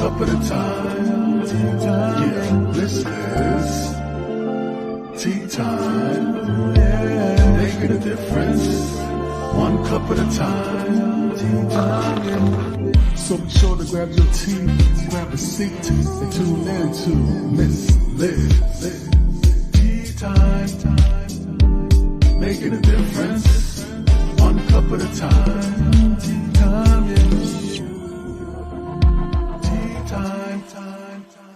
cup at a time. Yeah, this is tea time. Making a difference, one cup at a time. So be sure to grab your tea, grab a seat, and tune in to Miss Liz. Tea time, making a difference, one cup at a time. Tea time, yeah. Tea time, time, time.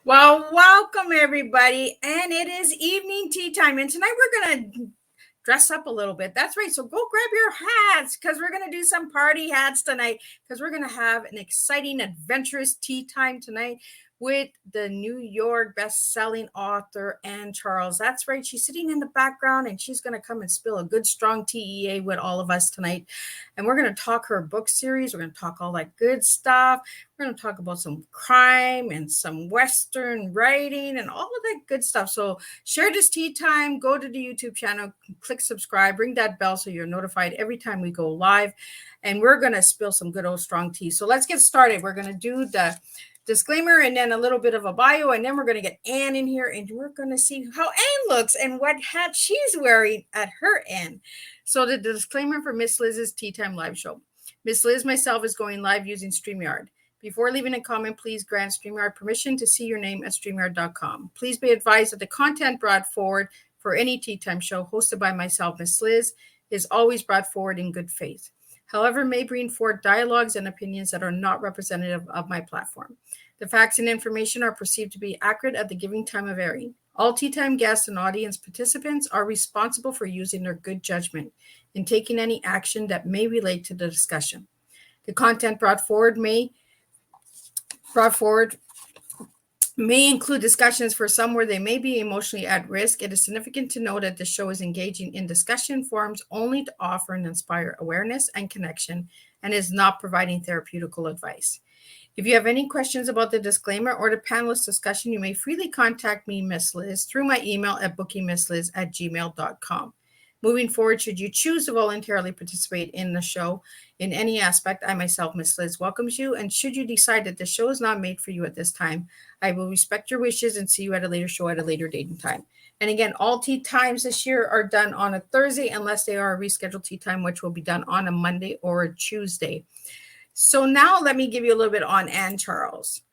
Well, welcome everybody, and it is evening tea time, and tonight we're going to dress up a little bit. That's right, so go grab your hats, because we're going to do some party hats tonight, because we're going to have an exciting, adventurous tea time tonight with the New York best-selling author, Ann Charles. That's right, she's sitting in the background, and she's going to come and spill a good, strong TEA with all of us tonight, and we're going to talk her book series. We're going to talk all that good stuff. We're going to talk about some crime and some Western writing and all of that good stuff. So share this tea time, go to the YouTube channel, click subscribe, ring that bell so you're notified every time we go live. And we're going to spill some good old strong tea. So let's get started. We're going to do the disclaimer and then a little bit of a bio. And then we're going to get Ann in here and we're going to see how Ann looks and what hat she's wearing at her end. So the disclaimer for Miss Liz's Tea Time Live Show. Miss Liz, myself, is going live using StreamYard. Before leaving a comment, please grant StreamYard permission to see your name at StreamYard.com. Please be advised that the content brought forward for any Tea Time show hosted by myself, Miss Liz, is always brought forward in good faith. However, may bring forth dialogues and opinions that are not representative of my platform. The facts and information are perceived to be accurate at the given time of airing. All Tea Time guests and audience participants are responsible for using their good judgment in taking any action that may relate to the discussion. The content brought forward may include discussions for some where they may be emotionally at risk. It is significant to know that the show is engaging in discussion forums only to offer and inspire awareness and connection and is not providing therapeutical advice. If you have any questions about the disclaimer or the panelist discussion, you may freely contact me, Miss Liz, through my email at bookingmissliz@gmail.com. Moving forward, should you choose to voluntarily participate in the show in any aspect, I myself, Miss Liz, welcomes you. And should you decide that the show is not made for you at this time, I will respect your wishes and see you at a later show at a later date and time. And again, all tea times this year are done on a Thursday unless they are a rescheduled tea time, which will be done on a Monday or a Tuesday. So now let me give you a little bit on Ann Charles.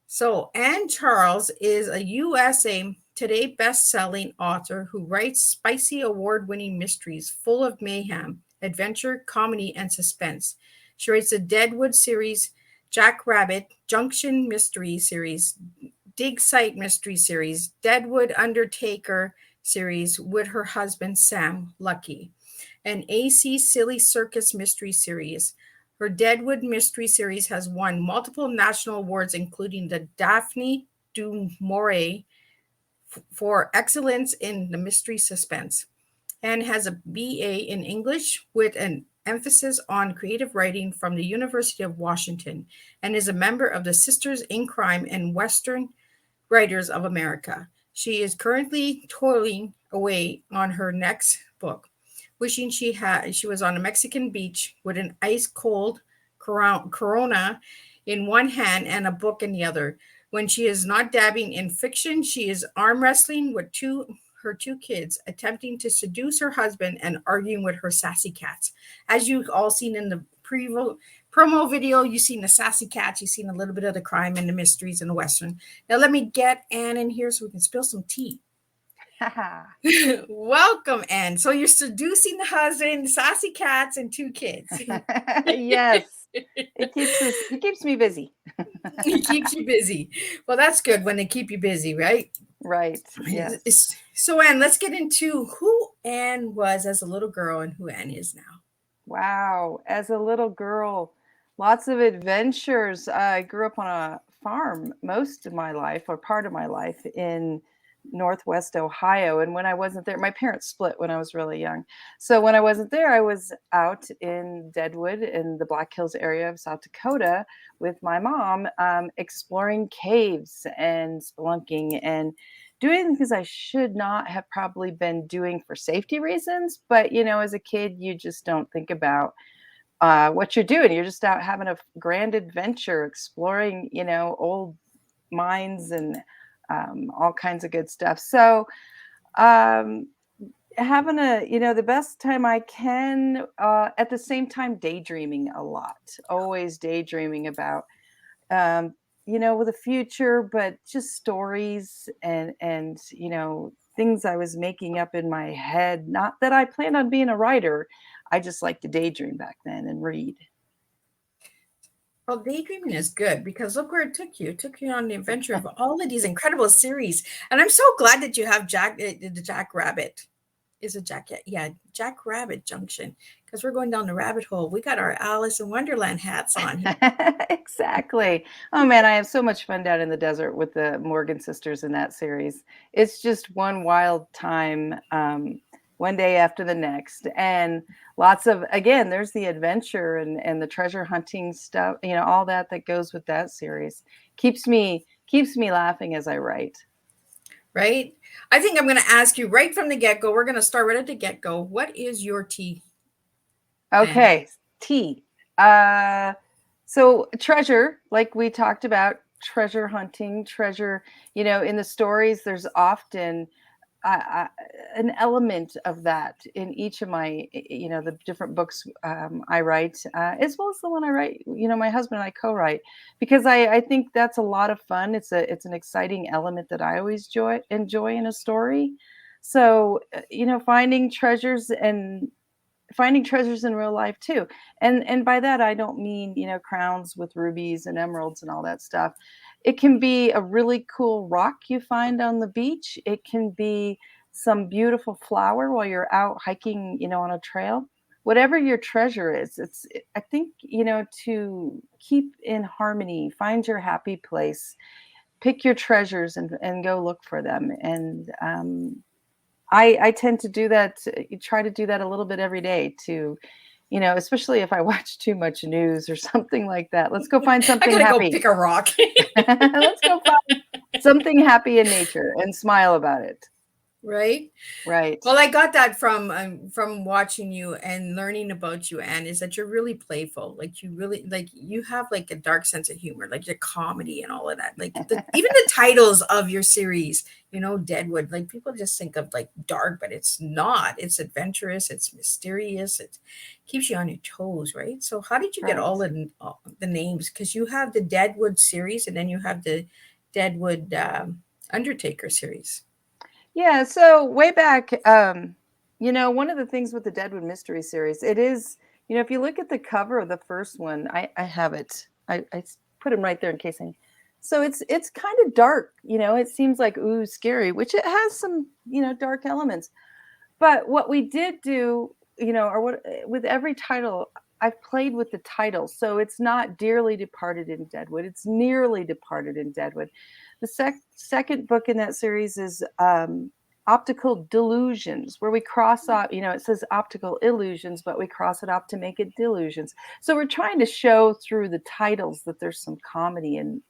So Ann Charles is a USA Today best-selling author who writes spicy award-winning mysteries full of mayhem, adventure, comedy, and suspense. She writes the Deadwood series, Jackrabbit Junction Mystery Series, Dig Site Mystery Series, Deadwood Undertaker Series with her husband, Sam Lucky, and AC Silly Circus Mystery Series. Her Deadwood Mystery Series has won multiple national awards, including the Daphne du Maurier for excellence in the mystery suspense, and has a BA in English with an emphasis on creative writing from the University of Washington, and is a member of the Sisters in Crime and Western Writers of America. She is currently toiling away on her next book, wishing she was on a Mexican beach with an ice-cold Corona in one hand and a book in the other. When she is not dabbing in fiction, she is arm wrestling with her 2 kids, attempting to seduce her husband and arguing with her sassy cats. As you've all seen in the promo video, you've seen the sassy cats, you've seen a little bit of the crime and the mysteries and the Western. Now let me get Anne in here so we can spill some tea. Welcome, Anne. So you're seducing the husband, sassy cats, and 2 kids. Yes. It keeps me busy. It keeps you busy. Well, that's good when they keep you busy, right? Right. Yes. So, Anne, let's get into who Anne was as a little girl and who Anne is now. Wow. As a little girl, lots of adventures. I grew up on a farm most of my life, or part of my life, in Northwest Ohio. And when I wasn't there, my parents split when I was really young. So when I wasn't there, I was out in Deadwood in the Black Hills area of South Dakota with my mom, exploring caves and spelunking and doing things I should not have probably been doing for safety reasons. But, as a kid, you just don't think about what you're doing. You're just out having a grand adventure, exploring, old mines and all kinds of good stuff. So having the best time I can, at the same time, daydreaming a lot, always daydreaming about, with the future, but just stories and things I was making up in my head. Not that I planned on being a writer. I just liked to daydream back then and read. Well, daydreaming is good because look where it took you. It took you on the adventure of all of these incredible series. And I'm so glad that you have the Jackrabbit. Is it Jackrabbit Junction, because we're going down the rabbit hole. We got our Alice in Wonderland hats on here. Exactly. Oh man, I have so much fun down in the desert with the Morgan sisters in that series. It's just one wild time, one day after the next, and lots of, again, there's the adventure and the treasure hunting stuff, all that goes with that series. Keeps me laughing as I write. Right. I think I'm going to ask you right from the get-go. We're going to start right at the get-go. What is your tea? Okay. Tea. So treasure, like we talked about, treasure hunting, treasure, in the stories, there's often an element of that in each of my, the different books I write, as well as the one I write, my husband and I co-write, because I think that's a lot of fun. It's an exciting element that I always enjoy in a story. So, finding treasures in real life too. And by that, I don't mean, crowns with rubies and emeralds and all that stuff. It can be a really cool rock you find on the beach. It can be some beautiful flower while you're out hiking, on a trail. Whatever your treasure is, I think, to keep in harmony, find your happy place, pick your treasures and go look for them. And I tend to do that, try to do that a little bit every day to, especially if I watch too much news or something like that. Let's go find something happy. I gotta go pick a rock. Let's go find something happy in nature and smile about it. Right. Well, I got that from watching you and learning about you, Anne, is that you're really playful. Like you have like a dark sense of humor, like your comedy and all of that. Like even the titles of your series, Deadwood, like people just think of like dark, but it's not. It's adventurous. It's mysterious. It keeps you on your toes, right? So how did you get all the names? Because you have the Deadwood series and then you have the Deadwood Undertaker series. Yeah, so way back, one of the things with the Deadwood Mystery Series, it is, if you look at the cover of the first one, I have it. I put them right there in case so it's kind of dark, it seems like, ooh, scary, which it has some, dark elements. But what we did do, with every title, I've played with the title. So it's not Dearly Departed in Deadwood. It's Nearly Departed in Deadwood. The second book in that series is Optical Delusions, where we cross off, it says optical illusions, but we cross it off to make it delusions. So we're trying to show through the titles that there's some comedy in,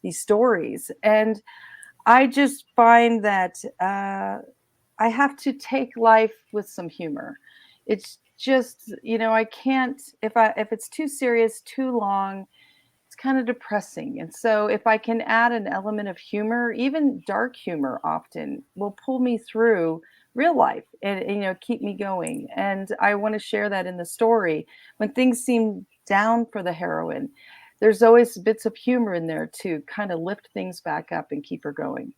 these stories. And I just find that I have to take life with some humor. It's just, I can't, if it's too serious, too long, it's kind of depressing. And so if I can add an element of humor, even dark humor often will pull me through real life and keep me going. And I want to share that in the story. When things seem down for the heroine, there's always bits of humor in there to kind of lift things back up and keep her going.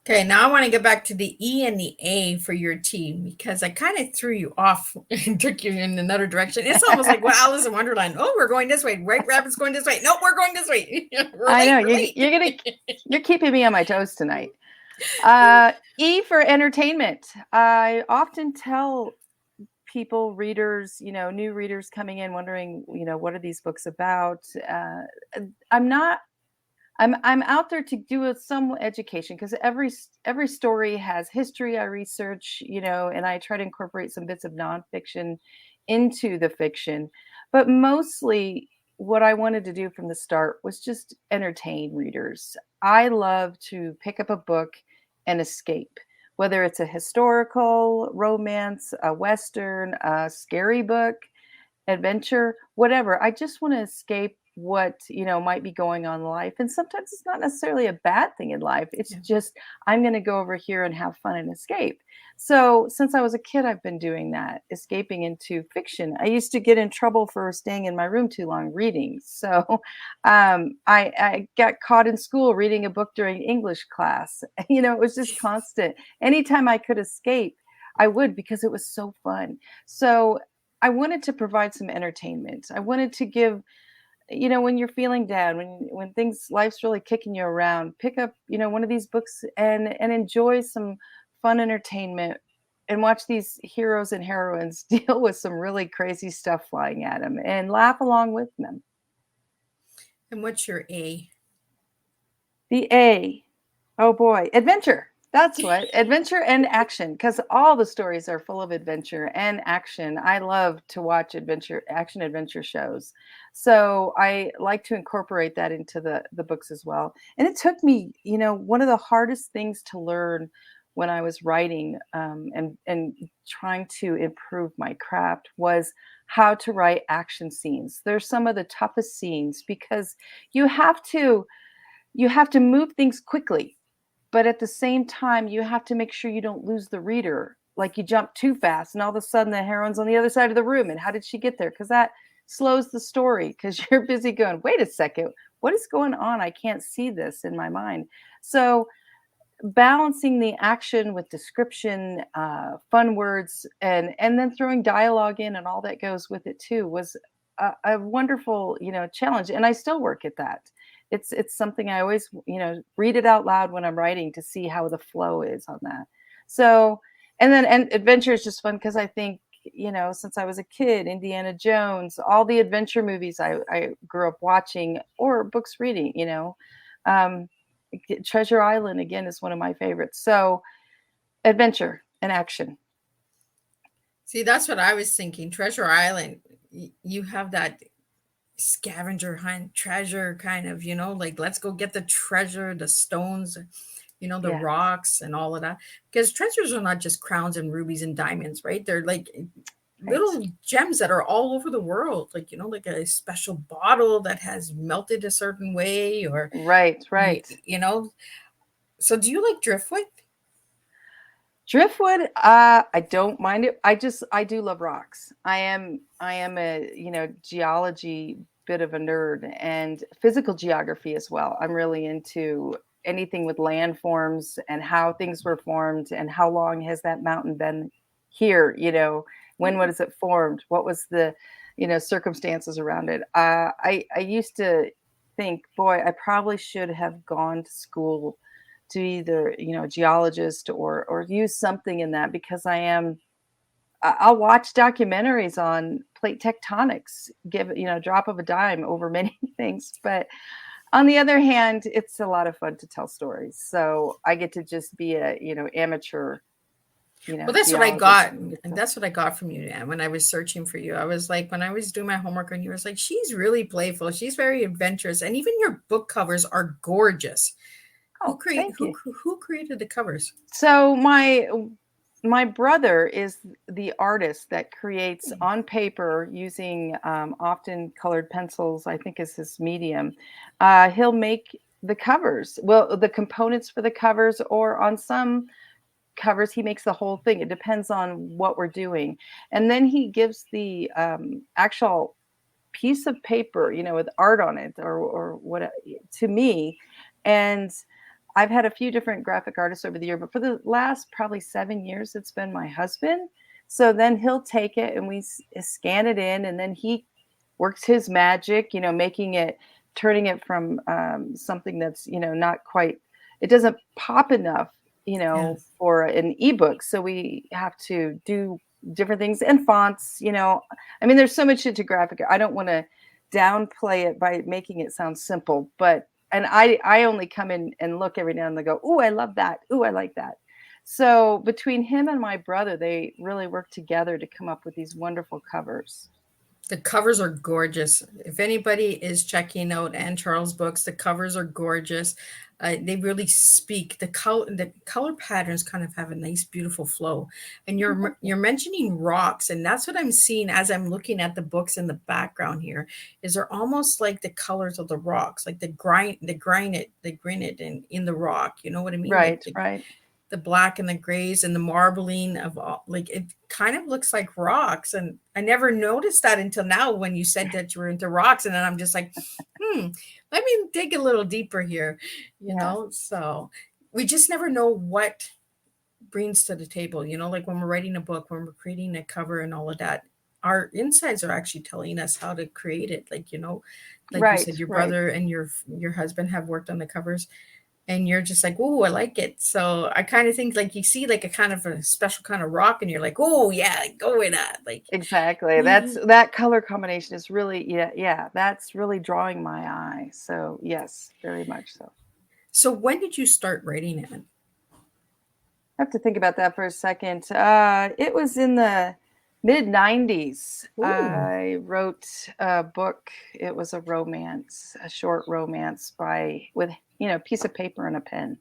Okay, now I want to get back to the E and the A for your team because I kind of threw you off and took you in another direction. It's almost like, well, Alice in Wonderland. Oh, we're going this way. White Rabbit's going this way. No, we're going this way. I know you're keeping me on my toes tonight. E for entertainment. I often tell people, readers, new readers coming in wondering, what are these books about? I'm out there to do some education because every story has history. I research, and I try to incorporate some bits of nonfiction into the fiction. But mostly what I wanted to do from the start was just entertain readers. I love to pick up a book and escape, whether it's a historical, romance, a Western, a scary book, adventure, whatever. I just want to escape what might be going on in life, and sometimes it's not necessarily a bad thing in life. It's just I'm going to go over here and have fun and escape. So since I was a kid, I've been doing that, escaping into fiction. I used to get in trouble for staying in my room too long reading, so I got caught in school reading a book during English class. It was just constant. Anytime I could escape, I would, because it was so fun. So I wanted to provide some entertainment. I wanted to give, when you're feeling down, when life's really kicking you around, pick up, one of these books and enjoy some fun entertainment and watch these heroes and heroines deal with some really crazy stuff flying at them and laugh along with them. And what's your A? The A. Oh boy, adventure. That's what, adventure and action, because all the stories are full of adventure and action. I love to watch action adventure shows. So I like to incorporate that into the books as well. And it took me, one of the hardest things to learn when I was writing and trying to improve my craft was how to write action scenes. They're some of the toughest scenes because you have to move things quickly. But at the same time, you have to make sure you don't lose the reader. Like you jump too fast and all of a sudden the heroine's on the other side of the room. And how did she get there? Because that slows the story because you're busy going, wait a second, what is going on? I can't see this in my mind. So balancing the action with description, fun words, and then throwing dialogue in and all that goes with it too was a wonderful, challenge. And I still work at that. It's something I always, read it out loud when I'm writing to see how the flow is on that. So, and adventure is just fun because I think, since I was a kid, Indiana Jones, all the adventure movies I grew up watching or books reading, Treasure Island again is one of my favorites. So adventure and action. See, that's what I was thinking. Treasure Island, you have that scavenger hunt treasure kind of, like let's go get the treasure, the stones, the rocks and all of that, because treasures are not just crowns and rubies and diamonds, right? They're like little gems that are all over the world, like like a special bottle that has melted a certain way, or right. So do you like driftwood? I don't mind it. I do love rocks. I am a geology bit of a nerd, and physical geography as well. I'm really into anything with landforms and how things were formed and how long has that mountain been here, when was it formed, what was the circumstances around it. I used to think, boy, I probably should have gone to school to either geologist or use something in that, because I'll watch documentaries on plate tectonics, give drop of a dime over many things. But on the other hand, it's a lot of fun to tell stories, so I get to just be a amateur. Well, that's what I got, and that's what I got from you, Anne, when I was searching for you. I was like, when I was doing my homework, and you was like, she's really playful, she's very adventurous, and even your book covers are gorgeous. Oh, who created the covers? So my brother is the artist that creates on paper using often colored pencils, I think is his medium. He'll make the covers, well, the components for the covers, or on some covers, he makes the whole thing. It depends on what we're doing. And then he gives the actual piece of paper, with art on it or what to me. And I've had a few different graphic artists over the year, but for the last probably 7 years, it's been my husband. So then he'll take it and we scan it in, and then he works his magic, turning it from something that's, not quite, it doesn't pop enough, Yes. for an ebook. So we have to do different things and fonts, I mean, there's so much into graphic. I don't want to downplay it by making it sound simple, but and I only come in and look every now and then, go, "Oh, I love that. Oh, I like that." So between him and my brother, they really work together to come up with these wonderful covers. The covers are gorgeous. If anybody is checking out Anne Charles books, the covers are gorgeous. They really speak. The color patterns kind of have a nice, beautiful flow. And you're mentioning rocks, and that's what I'm seeing as I'm looking at the books in the background here. Is they're almost like the colors of the rocks, like the granite in the rock. You know what I mean? Like Right, right. the black and the grays and the marbling of all, like it kind of looks like rocks. And I never noticed that until now when you said that you were into rocks. And then I'm just like, let me dig a little deeper here, Yeah. So we just never know what brings to the table, like when we're writing a book, when we're creating a cover and all of that. Our insides are actually telling us how to create it. Like you Right, said, your right. brother and your husband have worked on the covers, and you're just like, "Oh, I like it." So I kind of think like you see like a kind of a special kind of rock, and you're like, "Oh yeah, go with that." Like, Exactly. mhm. That color combination is really, yeah, that's really drawing my eye. So yes, very much so. So when did you start writing it? I have to think about that for a second. It was in the mid 90s. Oh, I wrote a book. It was a romance, a short romance with, a piece of paper and a pen.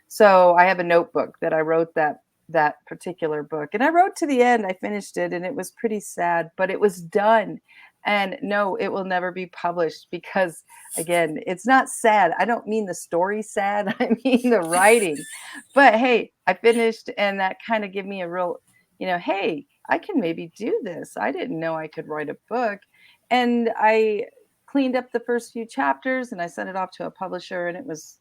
So I have a notebook that I wrote that particular book. And I wrote to the end. I finished it and it was pretty sad, but it was done. And no, it will never be published because again, it's not sad. I don't mean the story sad. I mean the writing. But hey, I finished and that kind of gave me a real, hey, I can maybe do this. I didn't know I could write a book. And I cleaned up the first few chapters and I sent it off to a publisher and it was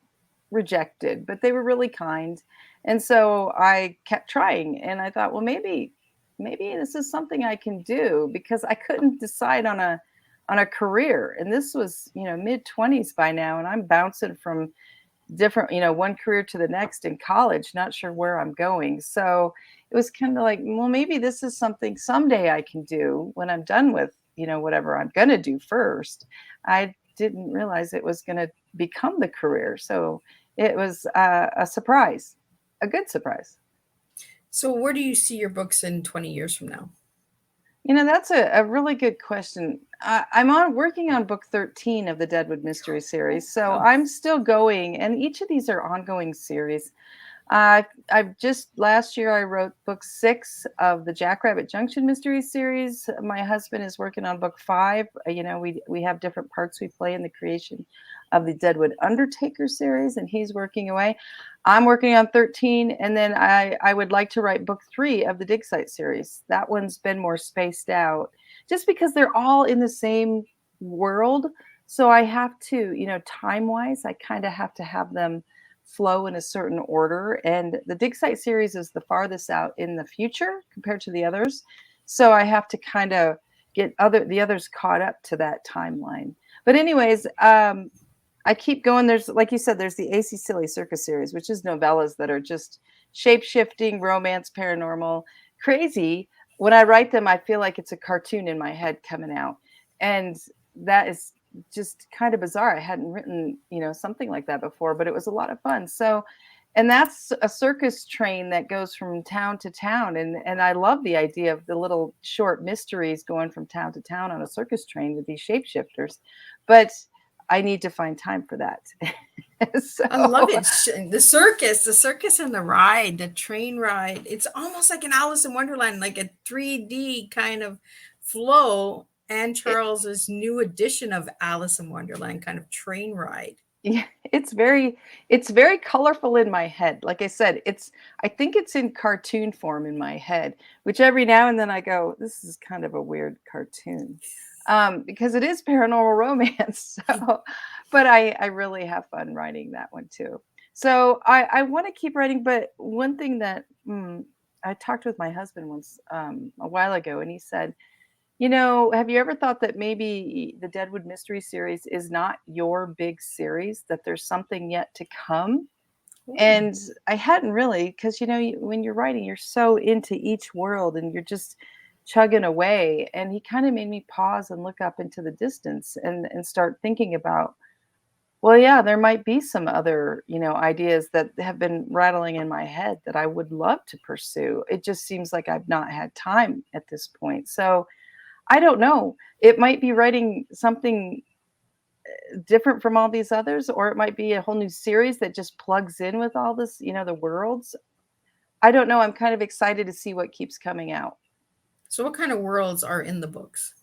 rejected, but they were really kind. And so I kept trying and I thought, well, maybe this is something I can do because I couldn't decide on a career. And this was, mid 20s by now and I'm bouncing from different, one career to the next in college, not sure where I'm going. So it was kind of like, well, maybe this is something someday I can do when I'm done with, whatever I'm going to do first. I didn't realize it was going to become the career. So it was a surprise, a good surprise. so where do you see your books in 20 years from now? That's a really good question. I'm working on book 13 of the Deadwood Mystery Series. So Oh, I'm still going, and each of these are ongoing series. I've just last year I wrote book 6 of the Jackrabbit Junction Mystery Series. My husband is working on book 5. We have different parts we play in the creation of the Deadwood Undertaker series, and he's working away. I'm working on 13, and then I would like to write book 3 of the Dig Site series. That one's been more spaced out, just because they're all in the same world. So I have to, time wise, I kind of have to have them flow in a certain order. And the Dig Site series is the farthest out in the future compared to the others. So I have to kind of get the others caught up to that timeline. But anyways, I keep going. There's, like you said, there's the AC Silly Circus series, which is novellas that are just shape-shifting, romance, paranormal, crazy. When I write them, I feel like it's a cartoon in my head coming out. And that is just kind of bizarre. I hadn't written, something like that before, but it was a lot of fun. So, and that's a circus train that goes from town to town. And I love the idea of the little short mysteries going from town to town on a circus train with these shapeshifters. But I need to find time for that. So, I love it. The circus and the ride, the train ride. It's almost like an Alice in Wonderland, like a 3D kind of flow. And Charles's new edition of Alice in Wonderland kind of train ride. yeah, it's very colorful in my head. Like I said, I think it's in cartoon form in my head, which every now and then I go, this is kind of a weird cartoon. Because it is paranormal romance. So, but I really have fun writing that one too. So I want to keep writing, but one thing that I talked with my husband once a while ago, and he said, have you ever thought that maybe the Deadwood Mystery Series is not your big series, that there's something yet to come? And I hadn't really, because, when you're writing, you're so into each world and you're just chugging away. And he kind of made me pause and look up into the distance and start thinking about, well, yeah, there might be some other, ideas that have been rattling in my head that I would love to pursue. It just seems like I've not had time at this point. So I don't know. It might be writing something different from all these others, or it might be a whole new series that just plugs in with all this, the worlds. I don't know. I'm kind of excited to see what keeps coming out. So what kind of worlds are in the books?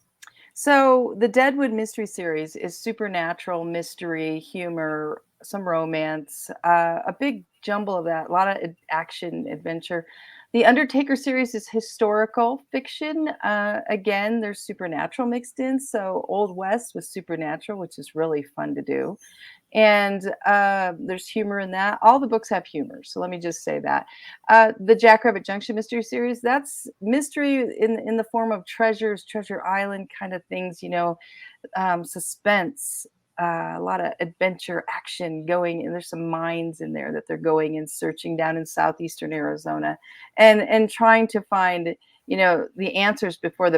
So the Deadwood Mystery Series is supernatural, mystery, humor, some romance, a big jumble of that, a lot of action, adventure. The Undertaker series is historical fiction. Again, there's supernatural mixed in. So Old West was supernatural, which is really fun to do. And there's humor in that. All the books have humor. So let me just say that. The Jackrabbit Junction Mystery Series, that's mystery in the form of treasures, Treasure Island kind of things, suspense, a lot of adventure action going. And there's some mines in there that they're going and searching down in southeastern Arizona and trying to find, the answers before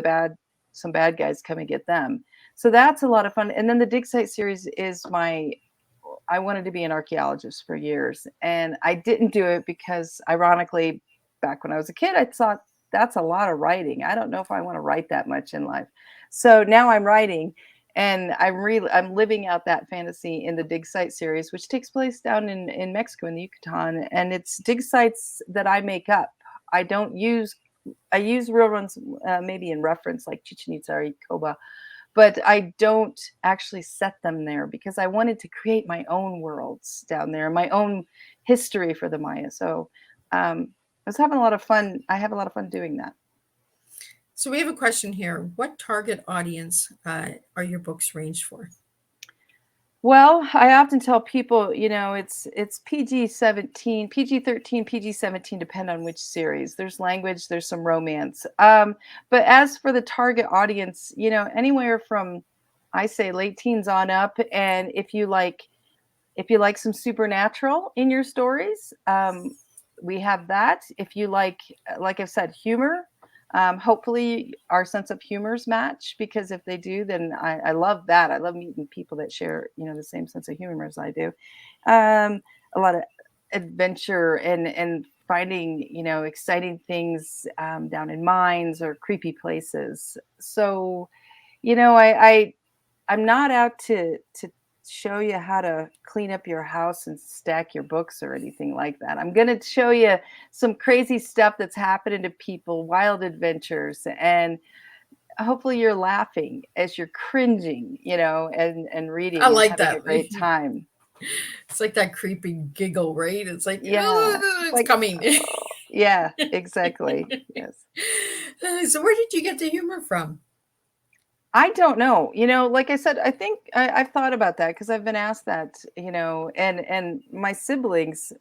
some bad guys come and get them. So that's a lot of fun. And then the Dig Site series is I wanted to be an archaeologist for years, and I didn't do it because, ironically, back when I was a kid, I thought that's a lot of writing. I don't know if I want to write that much in life. So now I'm writing, and I'm living out that fantasy in the Dig Site series, which takes place down in Mexico, in the Yucatan, and it's dig sites that I make up. I use real ones, maybe in reference, like Chichen Itza or Icoba. But I don't actually set them there because I wanted to create my own worlds down there, my own history for the Maya. So I was having a lot of fun. I have a lot of fun doing that. So we have a question here. What target audience are your books ranged for? Well, I often tell people, it's PG-17, PG-13, PG-17, depend on which series. There's language, there's some romance. But as for the target audience, anywhere from, I say, late teens on up. And if you like some supernatural in your stories, we have that. If you like I've said, humor, hopefully our sense of humors match, because if they do, then I love that. I love meeting people that share, the same sense of humor as I do. A lot of adventure and finding, exciting things down in mines or creepy places. So, I'm not out to show you how to clean up your house and stack your books or anything like that. I'm going to show you some crazy stuff that's happening to people, wild adventures, and hopefully you're laughing as you're cringing, and reading. I like and having that. A great time. It's like that creepy giggle, right? It's like, yeah, it's coming. Yeah, exactly. Yes. So where did you get the humor from? I don't know. Like I said, I think I've thought about that because I've been asked that, and my siblings,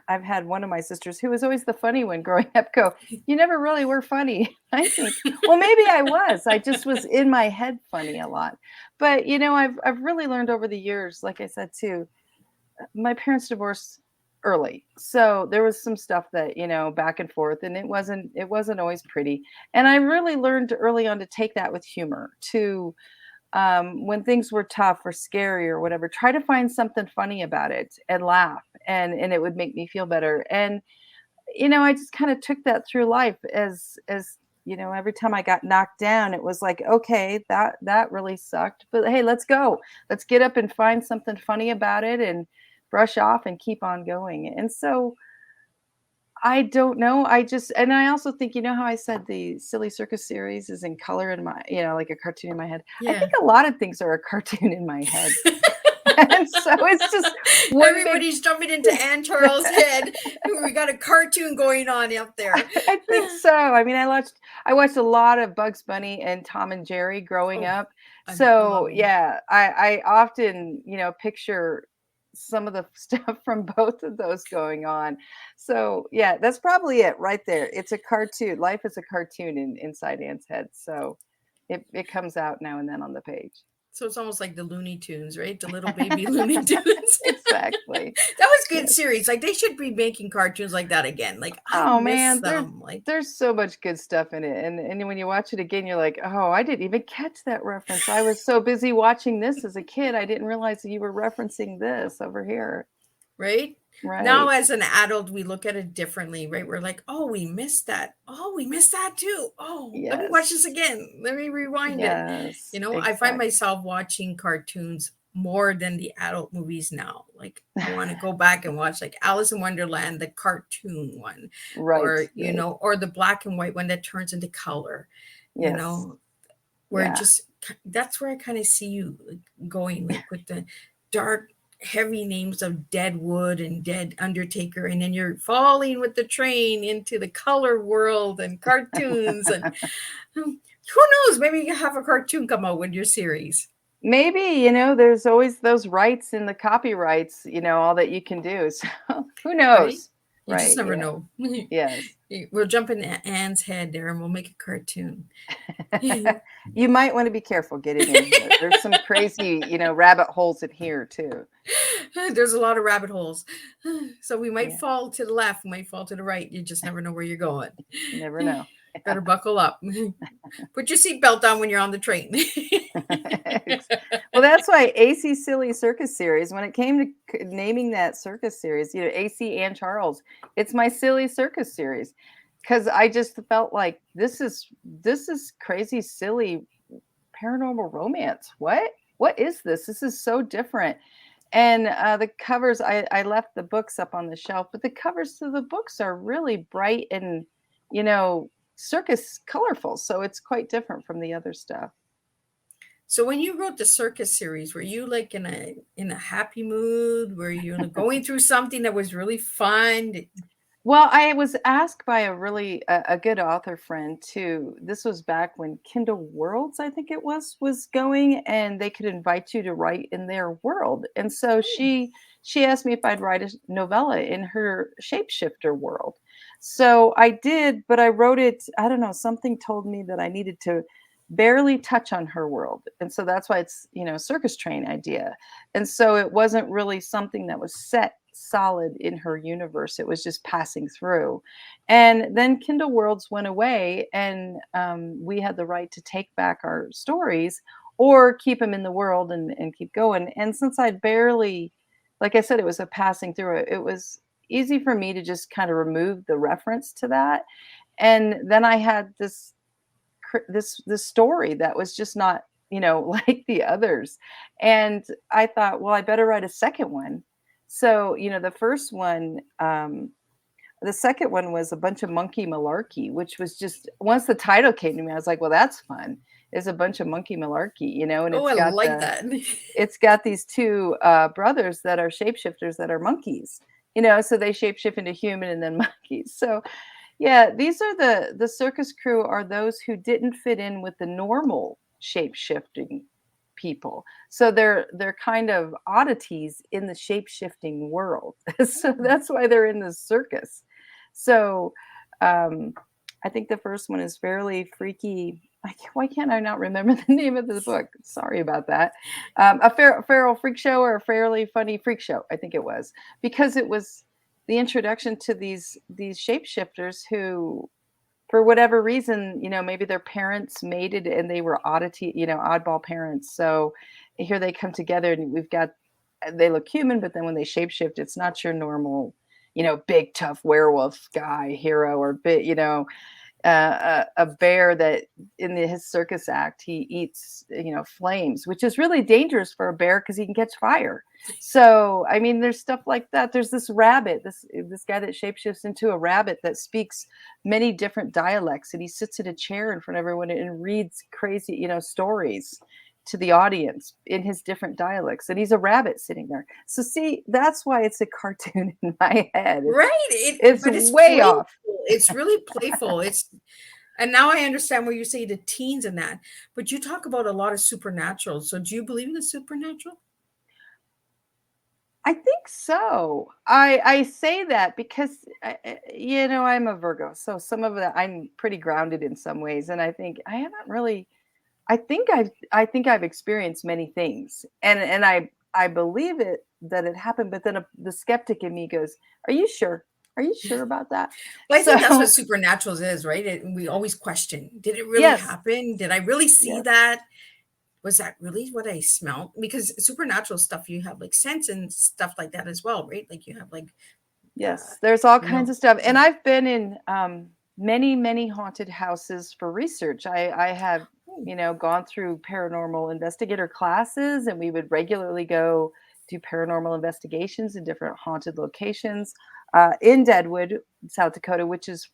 I've had one of my sisters who was always the funny one growing up go, you never really were funny. I think, well, maybe I was. I just was in my head funny a lot. But, I've really learned over the years, like I said, too, my parents divorced early, so there was some stuff that back and forth, and it wasn't always pretty, and I really learned early on to take that with humor, to when things were tough or scary or whatever, try to find something funny about it and laugh, and it would make me feel better. And I just kind of took that through life as every time I got knocked down, it was like, okay, that really sucked. But hey, let's go. Let's get up and find something funny about it and brush off and keep on going. And so I don't know. And I also think, how I said the Silly Circus series is in color in my, like a cartoon in my head. I Yeah. think a lot of things are a cartoon in my head. And so it's just everybody's jumping into Ann Charles' head. We got a cartoon going on up there. I think so. I mean, I watched a lot of Bugs Bunny and Tom and Jerry growing up. So yeah, I often, picture some of the stuff from both of those going on. So yeah, that's probably it right there. It's a cartoon. Life is a cartoon inside Ann's head. So it comes out now and then on the page. So it's almost like the Looney Tunes, right? The little baby Looney Tunes. Exactly. That was good series. Like they should be making cartoons like that again. Like I miss them. There's so much good stuff in it. And when you watch it again, you're like, oh, I didn't even catch that reference. I was so busy watching this as a kid. I didn't realize that you were referencing this over here. Right? Right. Now as an adult, we look at it differently, right? We're like, oh, we missed that. Oh, we missed that too. Oh, let me watch this again. Let me rewind it. Exactly. I find myself watching cartoons more than the adult movies now. Like I want to go back and watch like Alice in Wonderland, the cartoon one. Right. Or, or the black and white one that turns into color. Yes. Where that's where I kind of see you going, like with the dark, heavy names of Deadwood and Dead Undertaker, and then you're falling with the train into the color world and cartoons. And who knows, maybe you have a cartoon come out with your series. Maybe, there's always those rights in the copyrights, all that you can do. So who knows? You just never know. Yes. We'll jump in Anne's head there and we'll make a cartoon. You might want to be careful getting in here. There's some crazy, rabbit holes in here too. There's a lot of rabbit holes. So we might fall to the left, we might fall to the right. You just never know where you're going. You never know. Better buckle up. Put your seatbelt on when you're on the train. Well, that's why AC Silly Circus Series, when it came to naming that circus series, AC Ann Charles, it's my Silly Circus Series. Because I just felt like this is crazy, silly paranormal romance. What is this? This is so different. And the covers, I left the books up on the shelf, but the covers to the books are really bright and, circus colorful. So it's quite different from the other stuff. So when you wrote the Circus series, were you like in a happy mood? Were you going through something that was really fun? Well, I was asked by a good author friend too. This was back when Kindle Worlds, I think it was going, and they could invite you to write in their world. And so she asked me if I'd write a novella in her shapeshifter world. So I did, but I wrote it, I don't know, something told me that I needed to barely touch on her world. And so that's why it's, circus train idea. And so it wasn't really something that was set solid in her universe. It was just passing through. And then Kindle Worlds went away, and we had the right to take back our stories or keep them in the world and keep going. And since I'd barely, like I said, it was a passing through it, it was easy for me to just kind of remove the reference to that. And then I had this story that was just not, like the others. And I thought, well, I better write a second one. So, the first one, the second one was a bunch of monkey malarkey, which was just, once the title came to me, I was like, well, that's fun. It's a bunch of monkey malarkey, and I like that. It's got these two brothers that are shapeshifters that are monkeys, so they shapeshift into human and then monkeys. So yeah, these are the circus crew are those who didn't fit in with the normal shape-shifting people. So they're kind of oddities in the shape-shifting world. So that's why they're in the circus. So I think the first one is fairly freaky. Why can't I not remember the name of the book? Sorry about that. A feral freak show, or a fairly funny freak show, I think it was, because it was the introduction to these shapeshifters who, for whatever reason, maybe their parents mated and they were oddball parents. So here they come together, and they look human, but then when they shapeshift, it's not your normal, big tough werewolf guy hero or bit, a bear that in his circus act, he eats, flames, which is really dangerous for a bear because he can catch fire. So, I mean, there's stuff like that. There's this rabbit, this guy that shapeshifts into a rabbit that speaks many different dialects, and he sits in a chair in front of everyone and reads crazy, stories to the audience in his different dialects, and he's a rabbit sitting there. So see, that's why it's a cartoon in my head. It's way playful. off. It's really playful. And now I understand where you say the teens and that, but you talk about a lot of supernatural. So do you believe in the supernatural? I think so. I say that because I'm a Virgo, so some of that I'm pretty grounded in some ways, and I think I haven't really. I think I've experienced many things, and I believe that it happened, but then the skeptic in me goes, "Are you sure? Are you sure about that?" Well, I think that's what supernatural is, right? We always question: did it really happen? Did I really see that? Was that really what I smelled? Because supernatural stuff, you have like sense and stuff like that as well, right? Like you have like there's all kinds of stuff, and I've been in many haunted houses for research. I have gone through paranormal investigator classes, and we would regularly go do paranormal investigations in different haunted locations in Deadwood, South Dakota, which is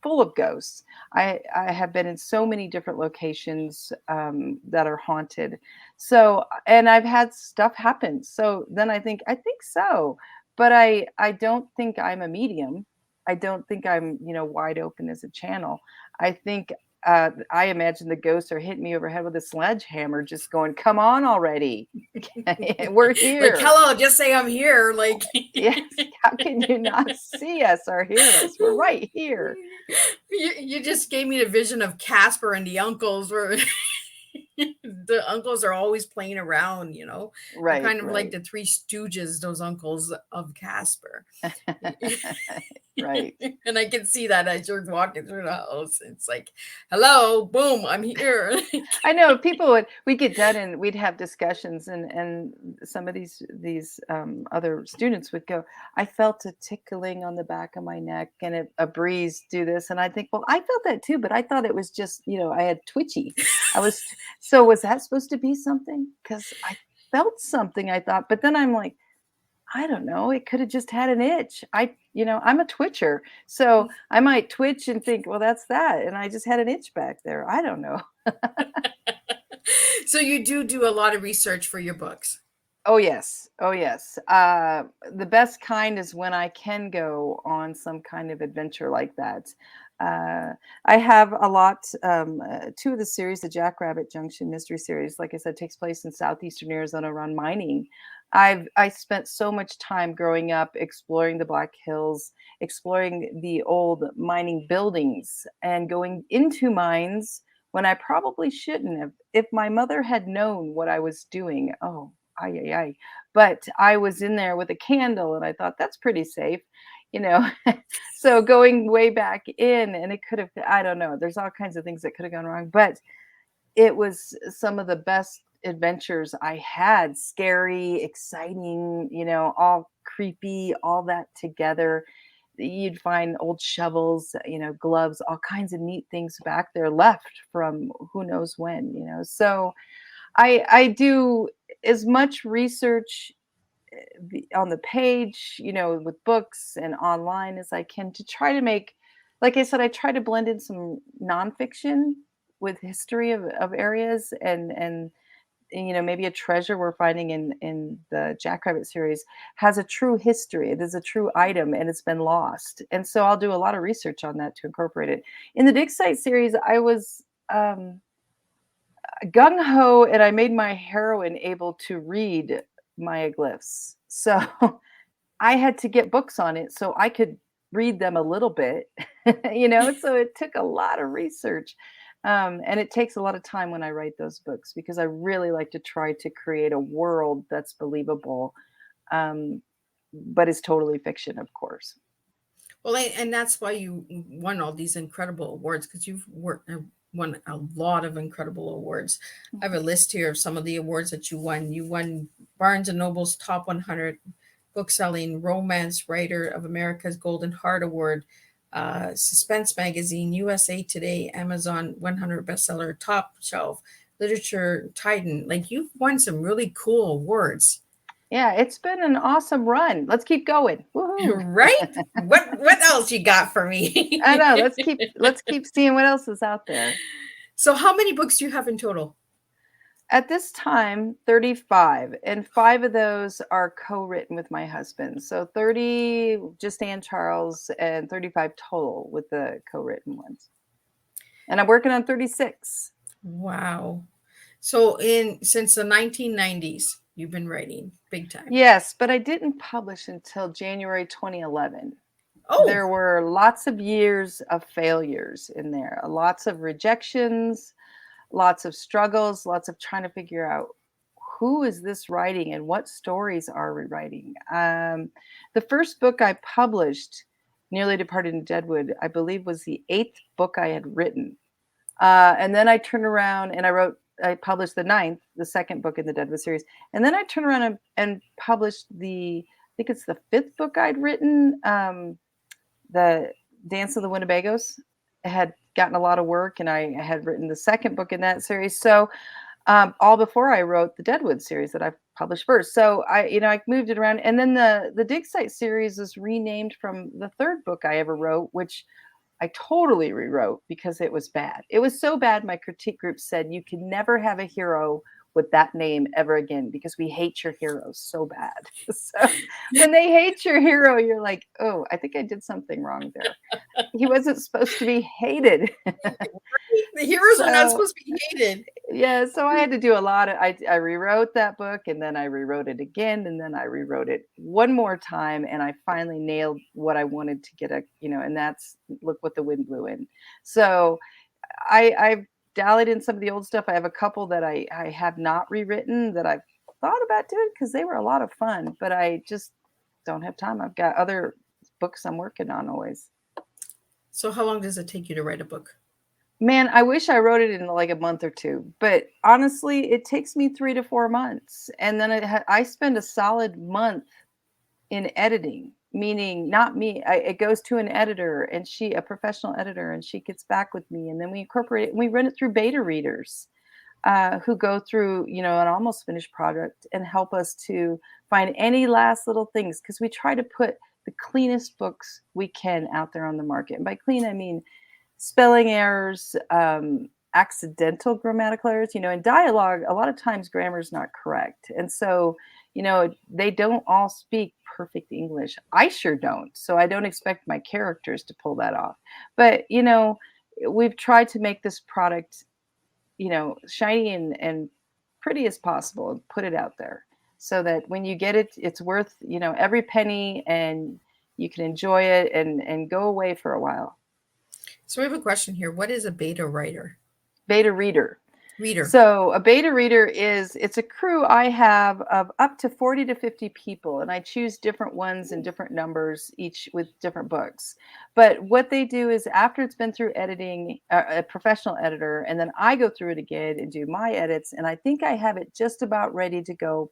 full of ghosts. I have been in so many different locations that are haunted. So, and I've had stuff happen. So then I think so, but I don't think I'm a medium. I don't think I'm, wide open as a channel. I think I imagine the ghosts are hitting me overhead with a sledgehammer, just going, "Come on already. We're here." Like, hello, just say I'm here. Like, yes, how can you not see us or hear us? We're right here. You just gave me the vision of Casper and the uncles where the uncles are always playing around, Right. They're kind of like the Three Stooges, those uncles of Casper. Right. And I can see that as you're walking through the house. It's like, hello, boom, I'm here. I know we'd get done and we'd have discussions, and some of these other students would go, "I felt a tickling on the back of my neck and a breeze do this." And I think, well, I felt that too, but I thought it was just, I had twitchy. So was that supposed to be something? Because I felt something, I thought, but then I'm like, I don't know. It could have just had an itch. I'm a twitcher. So I might twitch and think, well, that's that. And I just had an itch back there. I don't know. So you do a lot of research for your books. Oh, yes. The best kind is when I can go on some kind of adventure like that. I have a lot, two of the series, the Jackrabbit Junction Mystery Series, like I said, takes place in southeastern Arizona around mining. I spent so much time growing up exploring the Black Hills, exploring the old mining buildings, and going into mines when I probably shouldn't have. If my mother had known what I was doing, but I was in there with a candle and I thought that's pretty safe, So going way back in, and it could have, I don't know, there's all kinds of things that could have gone wrong, but it was some of the best adventures I had. Scary, exciting, all creepy, all that together. You'd find old shovels, gloves, all kinds of neat things back there left from who knows when, So I do as much research on the page, with books and online as I can to try to make, like I said, I try to blend in some nonfiction with history of areas, and maybe a treasure we're finding in the Jackrabbit series has a true history. It is a true item and it's been lost. And so I'll do a lot of research on that to incorporate it. In the Dig Site series, I was gung-ho, and I made my heroine able to read Maya glyphs. So I had to get books on it so I could read them a little bit, so it took a lot of research. And it takes a lot of time when I write those books because I really like to try to create a world that's believable, but is totally fiction, of course. Well, and that's why you won all these incredible awards, because you've won a lot of incredible awards. I have a list here of some of the awards that you won. You won Barnes & Noble's Top 100 Book-Selling Romance Writer of America's Golden Heart Award, Suspense Magazine, USA Today, Amazon 100 bestseller, Top Shelf, Literature Titan. Like, you've won some really cool awards. Yeah, it's been an awesome run. Let's keep going. Woohoo. Right? What else you got for me? I know. Let's keep seeing what else is out there. So how many books do you have in total? At this time, 35, and 5 of those are co-written with my husband. So 30 just Ann Charles and 35 total with the co-written ones. And I'm working on 36. Wow. So since the 1990s, you've been writing big time. Yes, but I didn't publish until January 2011. Oh, There were lots of years of failures in there, lots of rejections, lots of struggles, lots of trying to figure out who is this writing and what stories are we writing. The first book I published, Nearly Departed in Deadwood, I believe was the 8th book I had written. And then I turned around and I published the 9th, the second book in the Deadwood series. And then I turned around and published I think it's the 5th book I'd written, the Dance of the Winnebagos. I had gotten a lot of work, and I had written the second book in that series. So all before I wrote the Deadwood series that I published first. So I moved it around. And then the Dig Site series is renamed from the 3rd book I ever wrote, which I totally rewrote because it was bad. It was so bad, my critique group said, you can never have a hero with that name ever again because we hate your heroes so bad. So when they hate your hero, you're like, oh, I think I did something wrong there. He wasn't supposed to be hated. the heroes are not supposed to be hated. Yeah, so I had to do a lot of, I rewrote that book, and then I rewrote it again, and then I rewrote it one more time, and I finally nailed what I wanted to get and that's Look What the Wind Blew In. So I've dallied in some of the old stuff. I have a couple that I have not rewritten that I've thought about doing because they were a lot of fun, but I just don't have time. I've got other books I'm working on always. So how long does it take you to write a book? Man, I wish I wrote it in like a month or 2, but honestly, it takes me 3 to 4 months. And then I spend a solid month in editing, meaning not me. It goes to an editor, and a professional editor, and she gets back with me. And then we incorporate it and we run it through beta readers who go through, an almost finished product and help us to find any last little things. Because we try to put the cleanest books we can out there on the market. And by clean, I mean spelling errors, accidental grammatical errors. In dialogue, a lot of times grammar is not correct. And so, they don't all speak perfect English. I sure don't. So I don't expect my characters to pull that off. But, we've tried to make this product, shiny and pretty as possible and put it out there so that when you get it, it's worth, every penny, and you can enjoy it and go away for a while. So we have a question here. What is a beta writer? Beta reader. Reader. So a beta reader it's a crew I have of up to 40 to 50 people, and I choose different ones and different numbers, each with different books. But what they do is after it's been through editing, a professional editor, and then I go through it again and do my edits, and I think I have it just about ready to go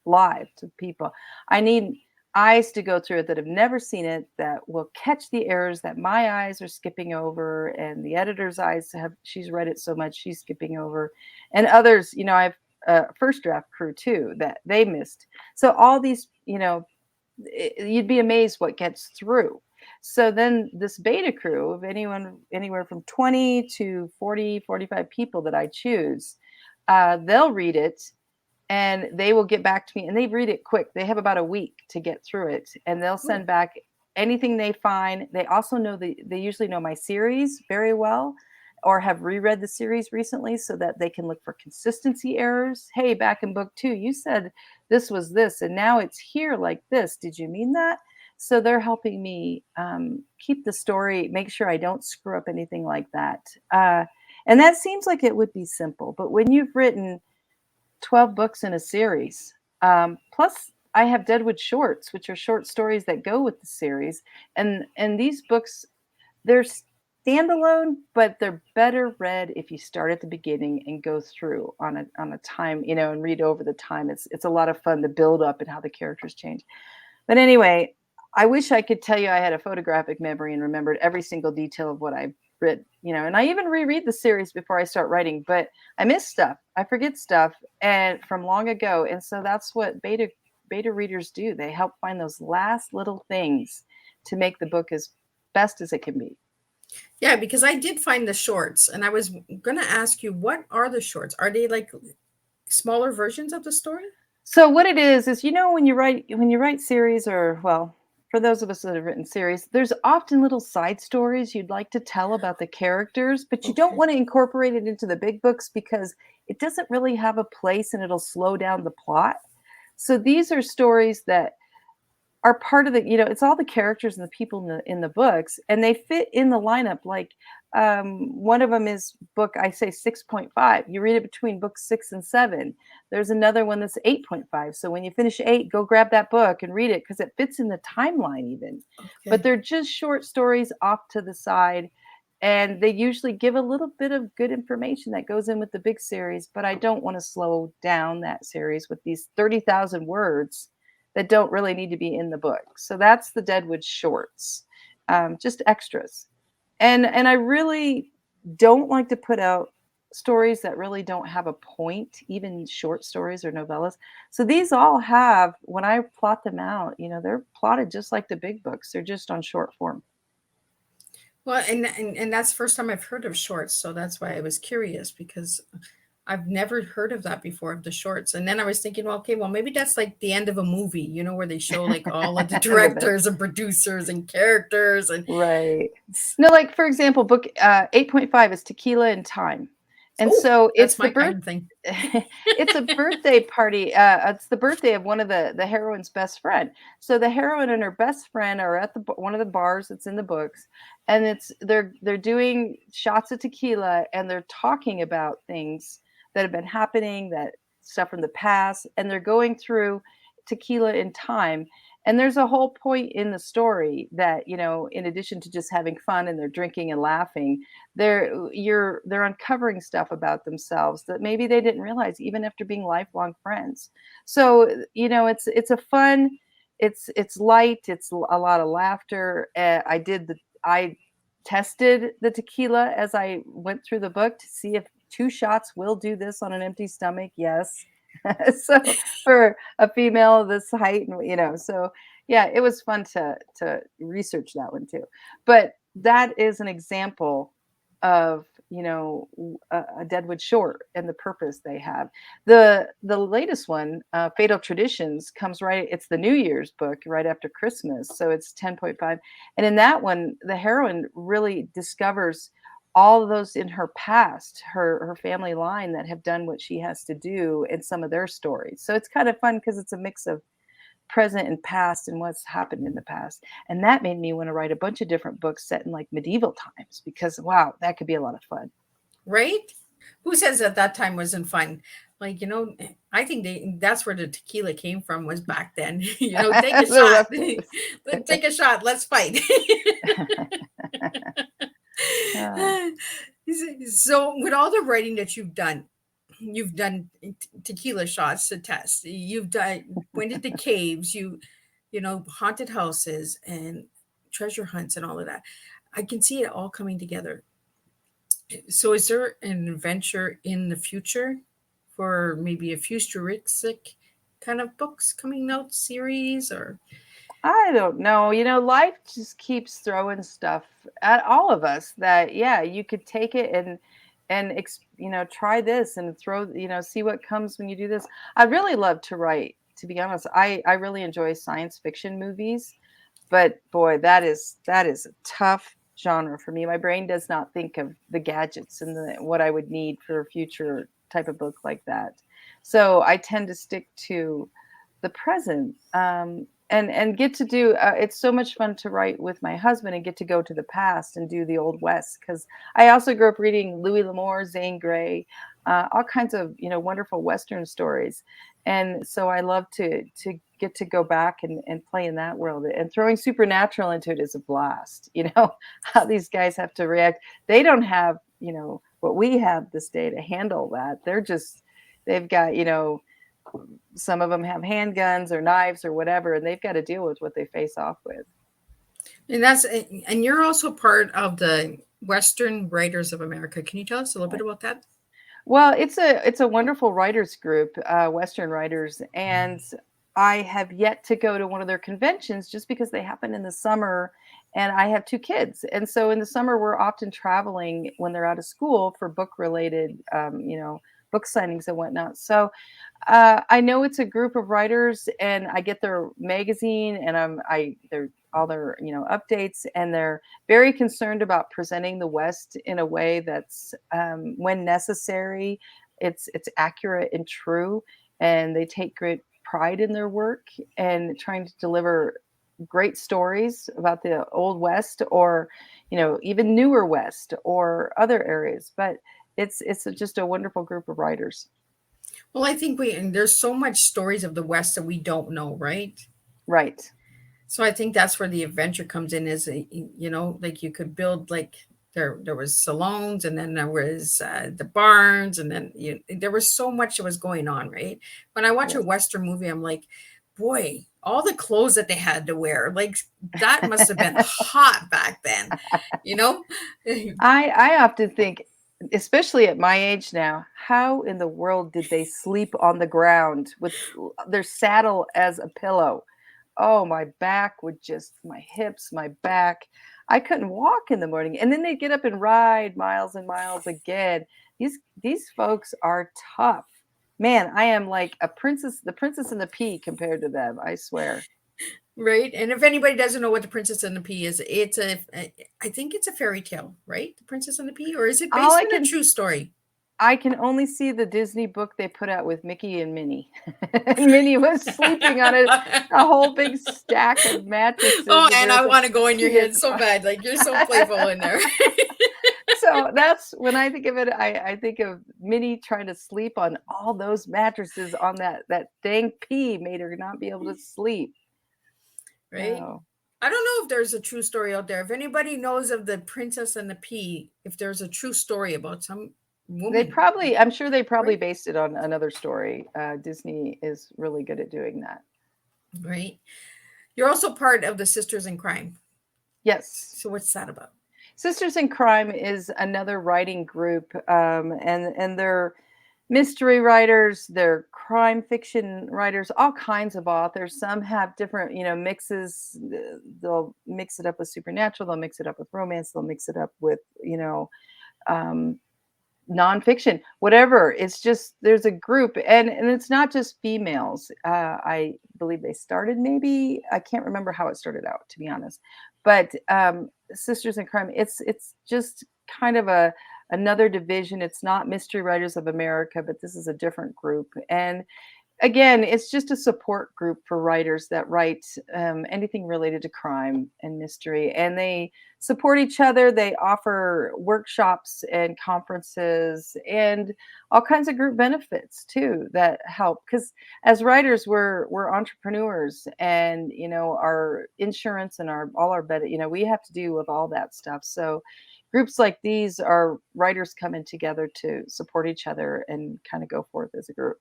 live to people. I need eyes to go through it that have never seen it, that will catch the errors that my eyes are skipping over, and the editor's eyes she's read it so much she's skipping over, and others, I have a first draft crew too that they missed. So all these, you'd be amazed what gets through. So then this beta crew of anywhere from 20 to 40, 45 people that I choose, they'll read it. And they will get back to me, and they read it quick. They have about a week to get through it, and they'll send back anything they find. They also know they usually know my series very well, or have reread the series recently, so that they can look for consistency errors. Hey, back in book 2, you said this was this, and now it's here like this. Did you mean that? So they're helping me keep the story, make sure I don't screw up anything like that. And that seems like it would be simple, but when you've written 12 books in a series. Plus, I have Deadwood Shorts, which are short stories that go with the series. And these books, they're standalone, but they're better read if you start at the beginning and go through on a time, and read over the time. It's a lot of fun, the build up and how the characters change. But anyway, I wish I could tell you I had a photographic memory and remembered every single detail of what I've read, and I even reread the series before I start writing, but I miss stuff. I forget stuff and from long ago. And so that's what beta readers do. They help find those last little things to make the book as best as it can be. Yeah, because I did find the shorts, and I was going to ask you, what are the shorts? Are they like smaller versions of the story? So what it is when you write series, or well, for those of us that have written series, there's often little side stories you'd like to tell about the characters, but you don't want to incorporate it into the big books because it doesn't really have a place and it'll slow down the plot. So these are stories that are part of the, it's all the characters and the people in the books, and they fit in the lineup. Like one of them is book, I say 6.5. You read it between books 6 and 7. There's another one that's 8.5. So when you finish 8, go grab that book and read it because it fits in the timeline even. But they're just short stories off to the side. And they usually give a little bit of good information that goes in with the big series, but I don't want to slow down that series with these 30,000 words that don't really need to be in the book. So that's the Deadwood shorts, just extras. And I really don't like to put out stories that really don't have a point, even short stories or novellas. So these all have, when I plot them out, they're plotted just like the big books. They're just on short form. Well, and that's the first time I've heard of shorts, so that's why I was curious, because I've never heard of that before, of the shorts. And then I was thinking, well, okay, well, maybe that's like the end of a movie, where they show like all of the directors and producers and characters and right. No, like for example, book 8.5 is Tequila and Time. And so it's my kind of thing. It's a birthday party. It's the birthday of one of the heroine's best friend. So the heroine and her best friend are at one of the bars that's in the books, and they're doing shots of tequila, and they're talking about things that have been happening, that stuff from the past, and they're going through Tequila in Time. And there's a whole point in the story that, in addition to just having fun and they're drinking and laughing, they're uncovering stuff about themselves that maybe they didn't realize even after being lifelong friends. So, it's a fun, it's light, it's a lot of laughter. I tested the tequila as I went through the book to see if 2 shots will do this on an empty stomach. Yes. So for a female of this height, and so yeah, it was fun to research that one too. But that is an example of a Deadwood short and the purpose they have. The latest one, Fatal Traditions, comes right. It's the New Year's book right after Christmas, so it's 10.5. And in that one, the heroine really discovers all of those in her past, her family line that have done what she has to do, and some of their stories. So it's kind of fun because it's a mix of present and past and what's happened in the past. And that made me want to write a bunch of different books set in like medieval times, because wow, that could be a lot of fun. Right? Who says that time wasn't fun? Like, I think that's where the tequila came from, was back then. Take a shot. Take a shot. Let's fight. So with all the writing that you've done tequila shots to test. You've went into caves, haunted houses and treasure hunts and all of that. I can see it all coming together. So is there an adventure in the future for maybe a futuristic kind of books coming out, series, or? I don't know. Life just keeps throwing stuff at all of us that, yeah, you could take it and try this and throw, see what comes when you do this. I really love to write, to be honest. I really enjoy science fiction movies, but boy, that is a tough genre for me. My brain does not think of the gadgets and what I would need for a future type of book like that. So I tend to stick to the present. And get to do it's so much fun to write with my husband and get to go to the past and do the Old West, because I also grew up reading Louis L'Amour, Zane Grey, all kinds of wonderful Western stories. And so I love to get to go back and play in that world, and throwing supernatural into it is a blast. How these guys have to react. They don't have what we have this day to handle that. They've got some of them have handguns or knives or whatever, and they've got to deal with what they face off with. And you're also part of the Western Writers of America. Can you tell us a little bit about that? Well, it's a wonderful writers group, Western writers, and I have yet to go to one of their conventions just because they happen in the summer, and I have two kids, and so in the summer we're often traveling when they're out of school for book related, book signings and whatnot. So I know it's a group of writers, and I get their magazine, and they're all their updates, and they're very concerned about presenting the West in a way that's when necessary, it's accurate and true, and they take great pride in their work and trying to deliver great stories about the old West, or even newer West or other areas. But it's just a wonderful group of writers. Well, I think and there's so much stories of the West that we don't know, right? Right. So I think that's where the adventure comes in. Is like you could build like there was salons, and then there was the barns, and then there was so much that was going on, right? When I watch a Western movie, I'm like, boy, all the clothes that they had to wear, like that must have been hot back then, I often think, especially at my age now, how in the world did they sleep on the ground with their saddle as a pillow? Oh, my back would my hips, my back. I couldn't walk in the morning. And then they'd get up and ride miles and miles again. These folks are tough. Man, I am like the princess and the pea compared to them, I swear. Right. And if anybody doesn't know what the Princess and the Pea is, I think it's a fairy tale, right? The Princess and the Pea, or is it based on a true story? I can only see the Disney book they put out with Mickey and Minnie. Minnie was sleeping on a whole big stack of mattresses. Oh, and I want to go in your head so bad. Like you're so playful in there. So that's when I think of it, I think of Minnie trying to sleep on all those mattresses on that dang pea made her not be able to sleep. Right. Oh. I don't know if there's a true story out there. If anybody knows of the Princess and the Pea, if there's a true story about some woman. I'm sure they probably based it on another story. Disney is really good at doing that. Right. You're also part of the Sisters in Crime. Yes. So what's that about? Sisters in Crime is another writing group, and they're mystery writers, they're crime fiction writers, all kinds of authors. Some have different, mixes. They'll mix it up with supernatural, they'll mix it up with romance, they'll mix it up with, nonfiction, whatever. It's just there's a group, and it's not just females. I believe they started, maybe I can't remember how it started out, to be honest, but Sisters in Crime, it's just kind of another division. It's not Mystery Writers of America, but this is a different group. And again, it's just a support group for writers that write anything related to crime and mystery, and they support each other. They offer workshops and conferences and all kinds of group benefits too that help, because as writers we're entrepreneurs, and our insurance and all our we have to deal with all that stuff. So groups like these are writers coming together to support each other and kind of go forth as a group.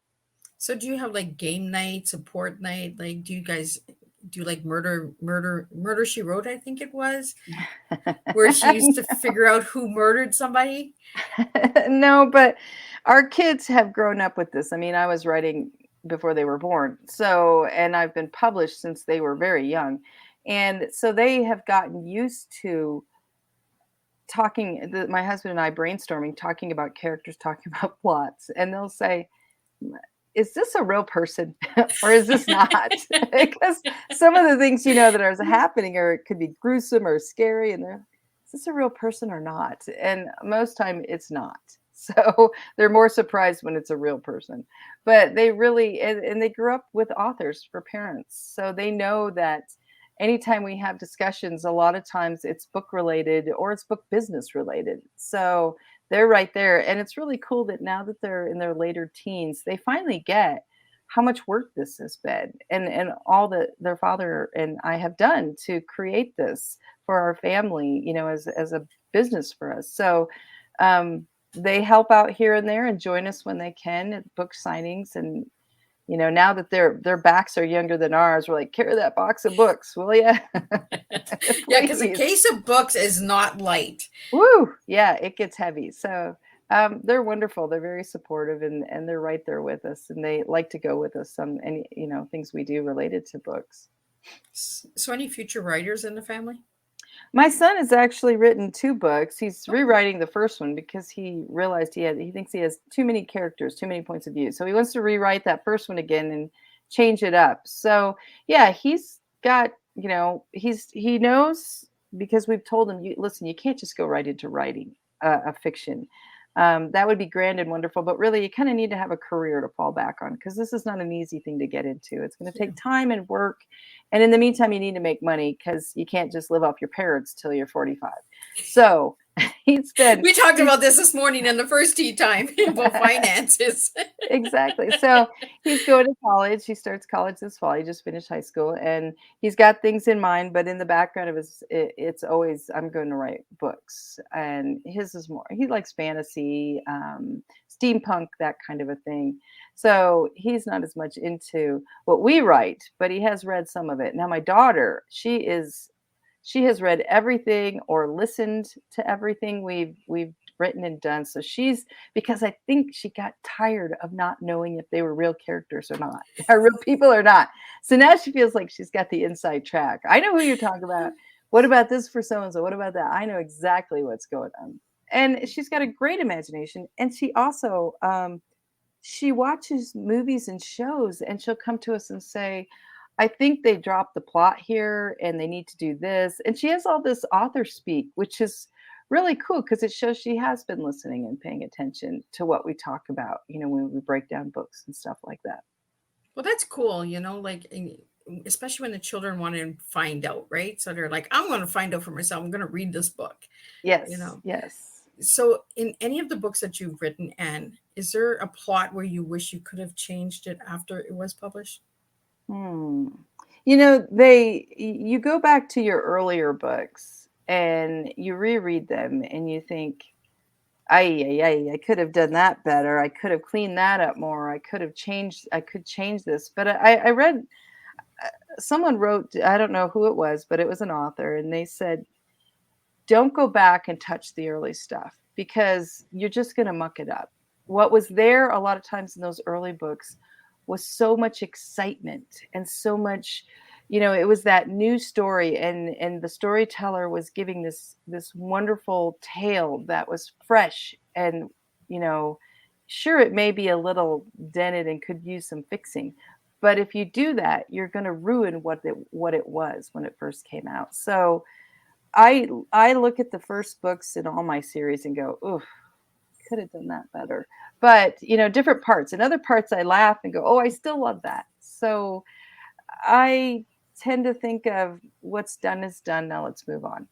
So do you have like game night, support night? Like, do you guys do like murder she wrote, I think it was, where she used to figure out who murdered somebody? No, but our kids have grown up with this. I mean, I was writing before they were born. So, and I've been published since they were very young. And so they have gotten used to talking, my husband and I brainstorming, talking about characters, talking about plots. And they'll say, is this a real person or is this not? Because some of the things, that are happening, or it could be gruesome or scary, and is this a real person or not? And most time it's not. So they're more surprised when it's a real person. But they really, and they grew up with authors for parents. So they know that anytime we have discussions, a lot of times it's book related or it's book business related. So they're right there. And it's really cool that now that they're in their later teens, they finally get how much work this has been, and all that their father and I have done to create this for our family, as a business for us. So they help out here and there and join us when they can at book signings. And Now that their backs are younger than ours, we're like, carry that box of books, will you? Yeah, because a case of books is not light. Woo! Yeah, it gets heavy. So they're wonderful. They're very supportive, and they're right there with us, and they like to go with us on any things we do related to books. So, any future writers in the family? My son has actually written 2 books. He's rewriting the first one because he realized he thinks he has too many characters, too many points of view. So he wants to rewrite that first one again and change it up. So yeah, he's got, he knows, because we've told him, listen, you can't just go right into writing a fiction. That would be grand and wonderful, but really you kind of need to have a career to fall back on, because this is not an easy thing to get into. It's going to take time and work. And in the meantime, you need to make money, because you can't just live off your parents till you're 45. So we talked about this morning in the first tea time about finances. Exactly. So he's going to college. He starts college this fall. He just finished high school, and he's got things in mind, but in the background of it's always, I'm going to write books. And his is more, he likes fantasy, steampunk, that kind of a thing. So he's not as much into what we write, but he has read some of it. Now my daughter, she has read everything or listened to everything we've written and done. So because I think she got tired of not knowing if they were real characters or not, are real people or not. So now she feels like she's got the inside track. I know who you're talking about. What about this for so-and-so? What about that? I know exactly what's going on. And she's got a great imagination. And she also, she watches movies and shows, and she'll come to us and say, I think they dropped the plot here and they need to do this. And she has all this author speak, which is really cool, because it shows she has been listening and paying attention to what we talk about, when we break down books and stuff like that. Well, that's cool, like, especially when the children want to find out, right? So they're like, I'm going to find out for myself. I'm going to read this book. Yes. Yes. So in any of the books that you've written, Anne, is there a plot where you wish you could have changed it after it was published? You go back to your earlier books and you reread them and you think, I could have done that better. I could have cleaned that up more. I could change this. But I read, someone wrote, I don't know who it was, but it was an author, and they said, don't go back and touch the early stuff, because you're just going to muck it up. What was there a lot of times in those early books was so much excitement and so much, it was that new story, and the storyteller was giving this wonderful tale that was fresh, and sure, it may be a little dented and could use some fixing, but if you do that, you're going to ruin what it was when it first came out. So I look at the first books in all my series and go, oof, could have done that better. But different parts, and other parts I laugh and go, oh, I still love that. So I tend to think of what's done is done. Now let's move on.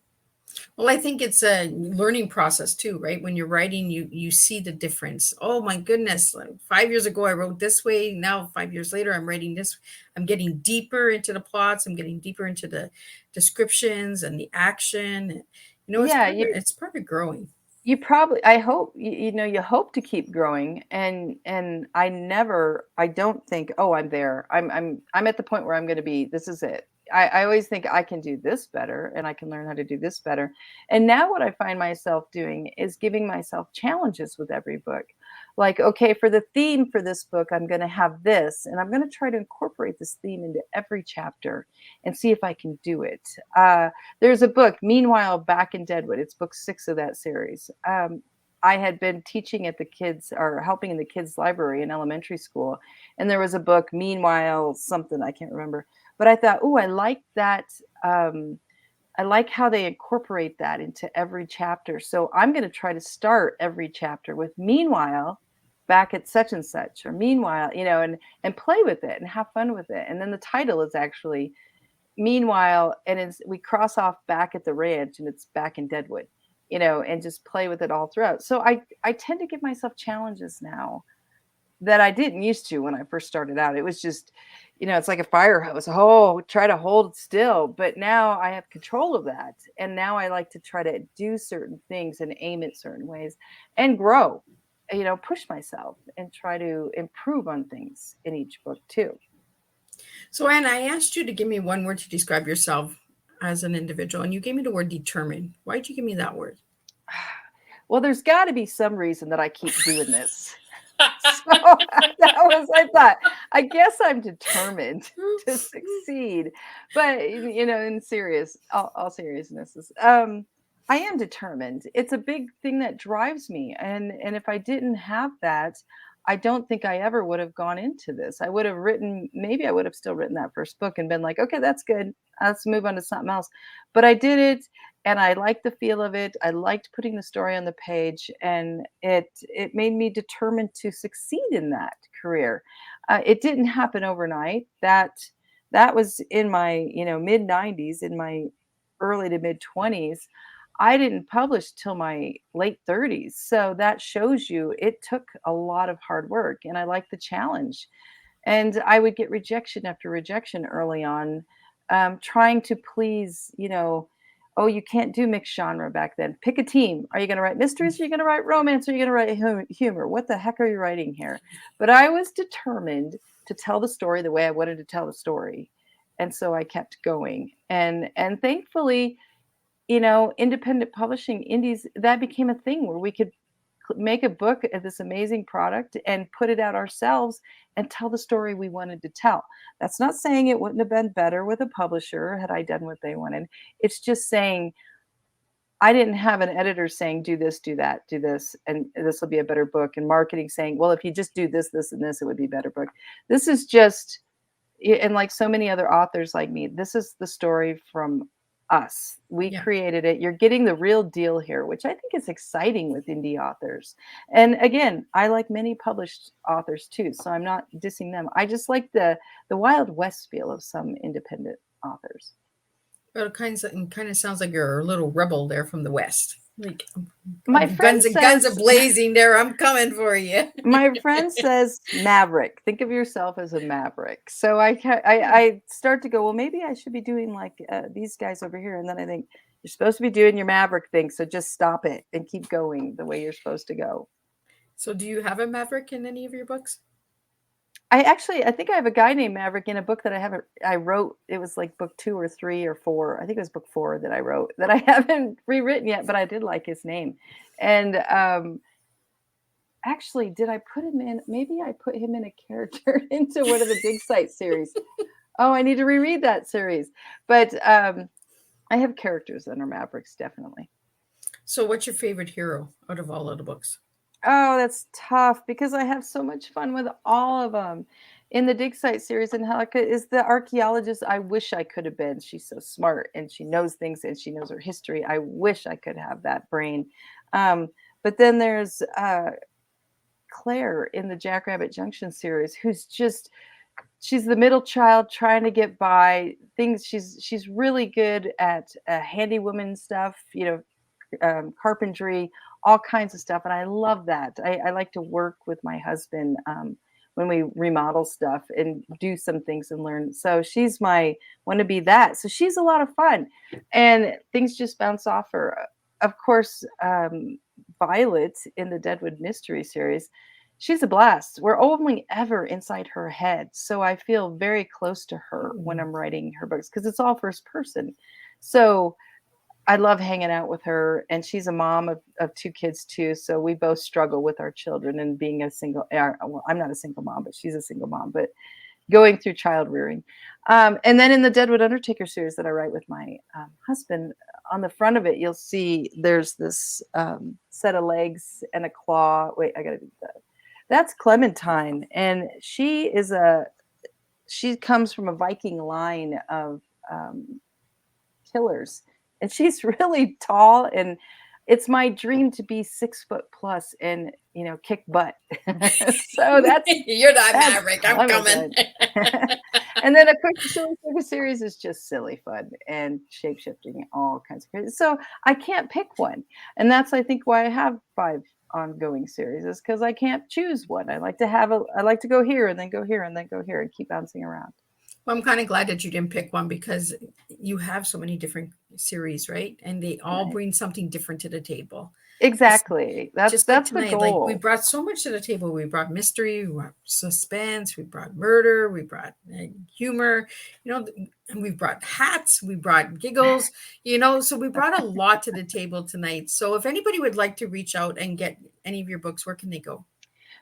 Well, I think it's a learning process too, right? When you're writing, you see the difference. Oh my goodness, like 5 years ago I wrote this way. Now 5 years later I'm writing this. I'm getting deeper into the plots. I'm getting deeper into the descriptions and the action. It's part of growing. You probably, I hope, you hope to keep growing, and I don't think, oh, I'm there. I'm at the point where I'm going to be, this is it. I always think I can do this better, and I can learn how to do this better. And now what I find myself doing is giving myself challenges with every book. Like, okay, for the theme for this book, I'm going to have this, and I'm going to try to incorporate this theme into every chapter and see if I can do it. There's a book, Meanwhile, Back in Deadwood. It's book 6 of that series. I had been teaching at the kids, or helping in the kids' library in elementary school, and there was a book, Meanwhile something, I can't remember. But I thought, oh, I like that. I like how they incorporate that into every chapter. So I'm going to try to start every chapter with Meanwhile, back at such and such, or Meanwhile, and play with it and have fun with it. And then the title is actually Meanwhile, and we cross off Back at the Ranch, and it's Back in Deadwood, and just play with it all throughout. So I tend to give myself challenges now that I didn't used to when I first started out. It was just, it's like a fire hose. Oh, try to hold still. But now I have control of that. And now I like to try to do certain things and aim at certain ways and grow. push myself and try to improve on things in each book too. So, Anne, I asked you to give me one word to describe yourself as an individual, and you gave me the word determined. Why did you give me that word? Well, there's got to be some reason that I keep doing this. So I thought, I guess I'm determined to succeed. But, in all seriousness, I am determined. It's a big thing that drives me. And if I didn't have that, I don't think I ever would have gone into this. I would have still written that first book and been like, okay, that's good. Let's move on to something else. But I did it, and I liked the feel of it. I liked putting the story on the page, and it made me determined to succeed in that career. It didn't happen overnight. That was in my mid 90s, in my early to mid 20s. I didn't publish till my late 30s. So that shows you it took a lot of hard work, and I like the challenge. And I would get rejection after rejection early on, trying to please, oh, you can't do mixed genre back then. Pick a team. Are you going to write mysteries? Are you going to write romance? Are you going to write humor? What the heck are you writing here? But I was determined to tell the story the way I wanted to tell the story. And so I kept going. And thankfully, independent publishing, indies, that became a thing where we could make a book of this amazing product and put it out ourselves and tell the story we wanted to tell. That's not saying it wouldn't have been better with a publisher had I done what they wanted. It's just saying I didn't have an editor saying, do this, do that, do this, and this will be a better book. And marketing saying, well, if you just do this, this, and this, it would be a better book. This is just, and like so many other authors like me, this is the story from us. We created it. You're getting the real deal here, which I think is exciting with indie authors. And again, I like many published authors too, so I'm not dissing them. I just like the Wild West feel of some independent authors. Well, it kind of sounds like you're a little rebel there from the West. Like my guns are blazing there. I'm coming for you. My friend says maverick. Think of yourself as a maverick. So I start to go, well, maybe I should be doing like these guys over here. And then I think you're supposed to be doing your maverick thing. So just stop it and keep going the way you're supposed to go. So do you have a maverick in any of your books? I think I have a guy named Maverick in a book that I wrote. It was like book 2 or 3 or 4. I think it was book 4 that I wrote that I haven't rewritten yet, but I did like his name. And actually, did I put him in? Maybe I put him in a character into one of the Dig Site series. Oh, I need to reread that series. But I have characters that are Mavericks, definitely. So what's your favorite hero out of all of the books? Oh, that's tough because I have so much fun with all of them. In the Dig Site series, and Helica is the archaeologist I wish I could have been. She's so smart and she knows things and she knows her history. I wish I could have that brain. But then there's Claire in the Jackrabbit Junction series, she's the middle child trying to get by things. She's really good at handywoman stuff, carpentry, all kinds of stuff. And I love that. I like to work with my husband when we remodel stuff and do some things and learn. So she's want to be that. So she's a lot of fun and things just bounce off her. Of course, Violet in the Deadwood Mystery Series, she's a blast. We're only ever inside her head. So I feel very close to her when I'm writing her books because it's all first person. So I love hanging out with her, and she's a mom of 2 kids too. So we both struggle with our children and being a single, well, I'm not a single mom, but she's a single mom, but going through child rearing. And then in the Deadwood Undertaker series that I write with my husband, on the front of it, you'll see there's this set of legs and a claw. Wait, I got to do that. That's Clementine. And she comes from a Viking line of killers. And she's really tall, and it's my dream to be 6 foot plus and kick butt. So you're not Maverick. I'm coming. And then of course the Circus series is just silly fun and shapeshifting, all kinds of crazy. So I can't pick one, and that's I think why I have 5 ongoing series is because I can't choose one. I like to go here and then go here and then go here and keep bouncing around. Well, I'm kind of glad that you didn't pick one because you have so many different series, right? And they all bring something different to the table. Exactly. Just That's the tonight, like we goal. brought so much to the table. We brought mystery, we brought suspense, we brought murder, we brought humor, and we brought hats, we brought giggles, so we brought a lot to the table tonight. So if anybody would like to reach out and get any of your books, where can they go?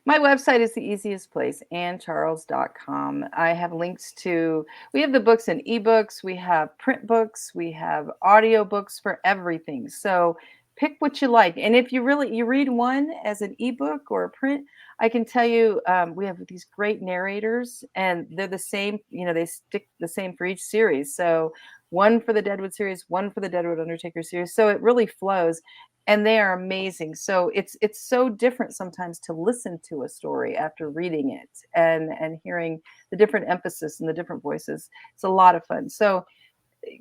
My website is the easiest place, anncharles.com. I have links to, we have the books in ebooks, we have print books, we have audio books for everything. So pick what you like. And if you read one as an ebook or a print, I can tell you we have these great narrators and they're the same, they stick the same for each series. So one for the Deadwood series, one for the Deadwood Undertaker series. So it really flows and they are amazing. So it's so different sometimes to listen to a story after reading it and hearing the different emphasis and the different voices. It's a lot of fun. So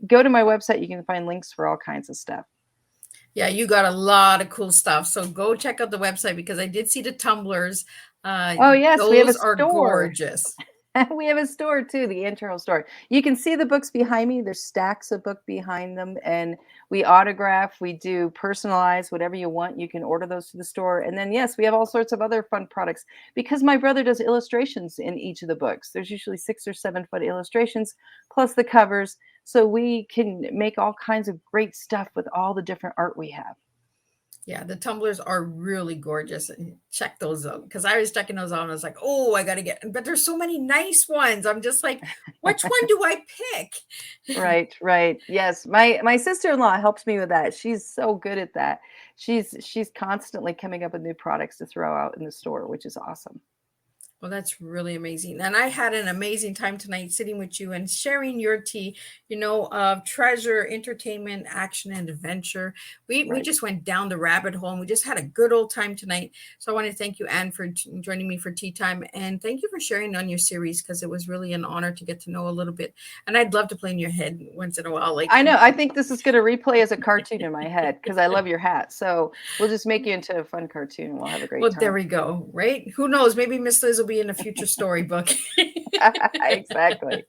go to my website. You can find links for all kinds of stuff. Yeah, you got a lot of cool stuff. So go check out the website because I did see the tumblers. Oh yes, those we have a are store. Gorgeous. We have a store too, the Ann Charles store. You can see the books behind me. There's stacks of book behind them, and we autograph. We do personalize whatever you want. You can order those to the store, and then yes, we have all sorts of other fun products because my brother does illustrations in each of the books. There's usually 6 or 7 foot illustrations plus the covers, so we can make all kinds of great stuff with all the different art we have. Yeah, the tumblers are really gorgeous. Check those out because I was checking those out and I was like, oh, I got to get, but there's so many nice ones. I'm just like, which one do I pick? Right. Yes. My sister-in-law helps me with that. She's so good at that. She's constantly coming up with new products to throw out in the store, which is awesome. Well, that's really amazing. And I had an amazing time tonight sitting with you and sharing your tea, of treasure, entertainment, action, and adventure. We just went down the rabbit hole and we just had a good old time tonight. So I want to thank you, Anne, for joining me for Tea Time. And thank you for sharing on your series because it was really an honor to get to know a little bit. And I'd love to play in your head once in a while. Like I know. I think this is going to replay as a cartoon in my head because I love your hat. So we'll just make you into a fun cartoon and we'll have a great time. There we go. Right? Who knows? Maybe Miss Liz will be in a future storybook. Exactly.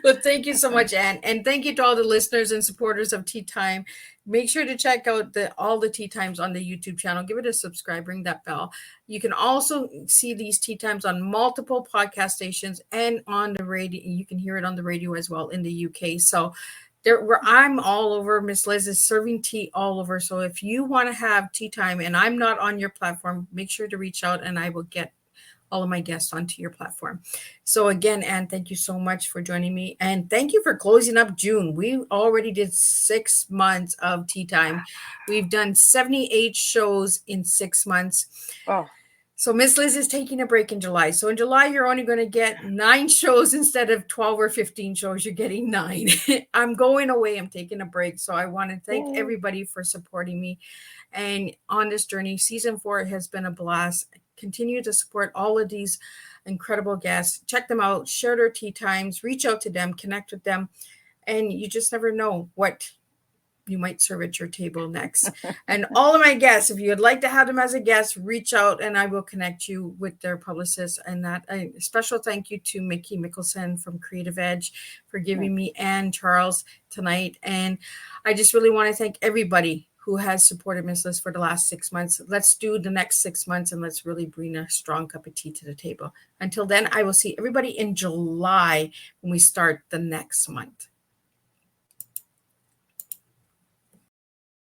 Well, thank you so much, Anne. And thank you to all the listeners and supporters of Tea Time. Make sure to check out all the Tea Times on the YouTube channel. Give it a subscribe, ring that bell. You can also see these Tea Times on multiple podcast stations and on the radio. You can hear it on the radio as well in the UK. So I'm all over. Miss Liz is serving tea all over. So if you want to have Tea Time and I'm not on your platform, make sure to reach out and I will get all of my guests onto your platform. So again, Anne, thank you so much for joining me. And thank you for closing up June. We already did 6 months of Tea Time. We've done 78 shows in 6 months. Oh. So Miss Liz is taking a break in July. So in July, you're only going to get 9 shows instead of 12 or 15 shows. You're getting 9. I'm going away. I'm taking a break. So I want to thank everybody for supporting me. And on this journey, season 4 has been a blast. Continue to support all of these incredible guests. Check them out. Share their Tea Times. Reach out to them. Connect with them. And you just never know what you might serve at your table next. And all of my guests, if you would like to have them as a guest, reach out and I will connect you with their publicist. And that a special thank you to Mickey Mickelson from Creative Edge for giving me Ann Charles tonight. And I just really want to thank everybody who has supported Miss Liz for the last 6 months. Let's do the next 6 months and let's really bring a strong cup of tea to the table. Until then, I will see everybody in July when we start the next month.